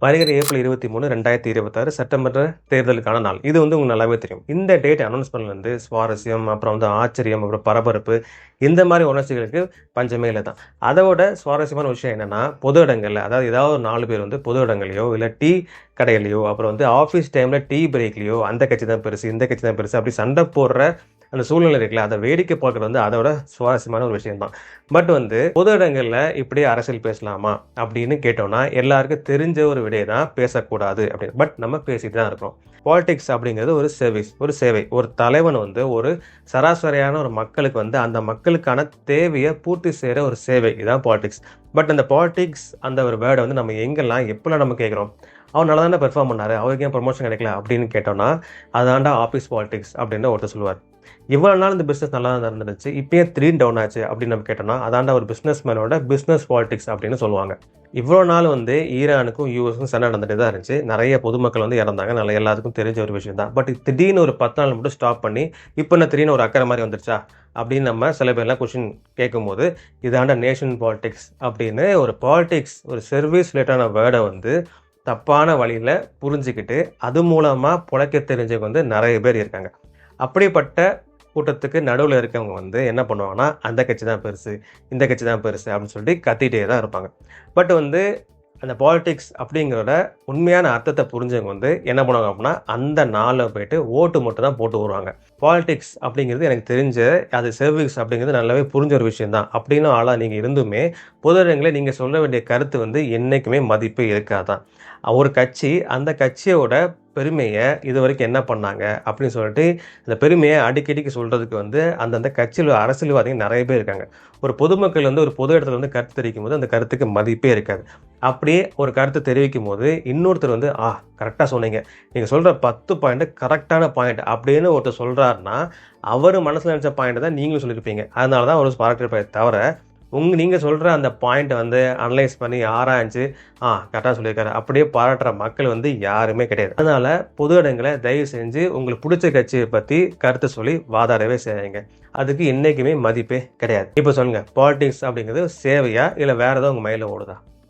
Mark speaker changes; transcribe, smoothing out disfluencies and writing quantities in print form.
Speaker 1: வருகிற ஏப்ரல் 23, 2026 சட்டமன்ற தேர்தலுக்கான நாள். இது உங்களுக்கு நல்லாவே தெரியும். இந்த டேட் அனௌன்ஸ்மெண்ட்ல சுவாரஸ்யம், அப்புறம் ஆச்சரியம், அப்புறம் பரபரப்பு, இந்த மாதிரி உணர்ச்சிகளுக்கு பஞ்சமே இல்லை தான். அதோட சுவாரஸ்யமான விஷயம் என்னன்னா, பொது இடங்கள்ல, அதாவது ஏதாவது ஒரு 4 பேர் பொது இடங்களையோ இல்லை டீ கடையிலையோ, அப்புறம் ஆஃபீஸ் டைம்ல டீ பிரேக்லையோ அந்த கட்சி தான் பெருசு, இந்த கட்சி தான் பெருசு அப்படி சண்டை போடுற அந்த சூழ்நிலை இருக்குல்ல, அதை வேடிக்கை பார்க்கறது அதோட சுவாரஸ்யமான ஒரு விஷயம் தான். பட் பொது இடங்கள்ல இப்படி அரசியல் பேசலாமா அப்படின்னு கேட்டோம்னா, எல்லாருக்கும் தெரிஞ்ச ஒரு விடையை தான் பேசக்கூடாது அப்படின்னு. பட் நம்ம பேசிட்டு தான் இருக்கிறோம். பாலிடிக்ஸ் அப்படிங்கிறது ஒரு சர்வீஸ், ஒரு சேவை. ஒரு தலைவன் ஒரு சராசரியான ஒரு மக்களுக்கு அந்த மக்களுக்கான தேவையை பூர்த்தி செய்கிற ஒரு சேவை. இதுதான் பாலிடிக்ஸ். பட் அந்த பாலிடிக்ஸ் அந்த ஒரு வேர்டை நம்ம எங்கெல்லாம் எப்பெல்லாம் நம்ம கேட்குறோம், அவர் நல்லா தானே பெர்ஃபார்ம் பண்ணாரு, அவருக்கு ஏன் ப்ரொமோஷன் கிடைக்கல அப்படின்னு கேட்டோம்னா, அதாண்டா ஆஃபீஸ் பாலிடிக்ஸ் அப்படின்னு ஒருத்தர் சொல்லுவார். இவ்வளோ நாள் இந்த பிஸ்னஸ் நல்லா தான் இருந்துச்சு, இப்பயே 3 டவுன் ஆச்சு அப்படின்னு நம்ம கேட்டோம்னா, அதாண்டா ஒரு பிஸ்னஸ் மேனோட பிஸ்னஸ் பாலிடிக்ஸ் அப்படின்னு சொல்லுவாங்க. இவ்வளோ நாள் ஈரானுக்கும் யூஎஸ்க்கும் சண்டை நடந்துகிட்டே தான் இருந்துச்சு. நிறைய பொதுமக்கள் இறந்தாங்க. நல்லா எல்லாத்துக்கும் தெரிஞ்ச ஒரு விஷயம் தான். பட் திடீர்னு ஒரு 10 நாள் மட்டும் ஸ்டாப் பண்ணி, இப்போ என்ன திடீர்னு ஒரு அக்கறை மாதிரி வந்துருச்சா அப்படின்னு நம்ம சில பேர்லாம் கொஸ்டின் கேட்கும்போது, இதாண்டா நேஷன் பாலிடிக்ஸ் அப்படின்னு ஒரு பாலிடிக்ஸ், ஒரு சர்வீஸ் ரிலேட்டான வேர்டை தப்பான வழியில் புரிஞ்சுக்கிட்டு அது மூலமாக பிழைக்க தெரிஞ்சவங்க நிறைய பேர் இருக்காங்க. அப்படிப்பட்ட கூட்டத்துக்கு நடுவில் இருக்கவங்க என்ன பண்ணுவாங்கன்னா, அந்த கட்சி தான் பெருசு, இந்த கட்சி தான் பெருசு அப்படின்னு சொல்லிட்டு கத்திட்டே தான் இருப்பாங்க. பட் அந்த பாலிடிக்ஸ் அப்படிங்கிறத உண்மையான அர்த்தத்தை புரிஞ்சவங்க என்ன பண்ணுவாங்க அப்படின்னா, அந்த நாளில் போயிட்டு ஓட்டு மட்டும் தான் போட்டு வருவாங்க. பாலிடிக்ஸ் அப்படிங்கிறது எனக்கு தெரிஞ்ச அது சர்வீஸ் அப்படிங்கிறது நல்லாவே புரிஞ்ச ஒரு விஷயம் தான். அப்படின்னு ஆளாக நீங்கள் இருந்துமே பொது இடங்களில் நீங்கள் சொல்ல வேண்டிய கருத்து என்றைக்குமே மதிப்பு இருக்காதான். ஒரு கட்சி அந்த கட்சியோட பெருமையை இது வரைக்கும் என்ன பண்ணாங்க அப்படின்னு சொல்லிட்டு அந்த பெருமையை அடிக்கடிக்கு சொல்கிறதுக்கு அந்தந்த கட்சியில் அரசியல்வாதிகள் நிறைய பேர் இருக்காங்க. ஒரு பொதுமக்கள் ஒரு பொது இடத்துல கருத்து தெரிவிக்கும் போது அந்த கருத்துக்கு மதிப்பே இருக்காது. அப்படியே ஒரு கருத்து தெரிவிக்கும் போது இன்னொருத்தர் கரெக்டாக சொன்னீங்க, நீங்கள் சொல்கிற 10 பாயிண்ட் கரெக்டான பாயிண்ட் அப்படின்னு ஒருத்தர் சொல்கிறாருன்னா, அவர் மனசில் நினச்ச பாயிண்ட் தான் நீங்களும் சொல்லியிருப்பீங்க. அதனால தான் ஒரு பாராட்டிருப்பே தவிர, நீங்கள் சொல்கிற அந்த பாயிண்ட்டை அனலைஸ் பண்ணி ஆராய்ஞ்சு கரெக்டாக சொல்லியிருக்காரு அப்படியே பாராட்டுற மக்கள் யாருமே கிடையாது. அதனால் பொது இடங்களை தயவு செஞ்சு உங்களுக்கு பிடிச்ச கட்சியை பற்றி கருத்து சொல்லி வாதாடவே செய்யுங்க. அதுக்கு என்றைக்குமே மதிப்பே கிடையாது. இப்போ சொல்லுங்கள், பாலிடிக்ஸ் அப்படிங்கிறது சேவையா இல்லை வேறு ஏதோ உங்கள் மைண்டில் ஓடுதா?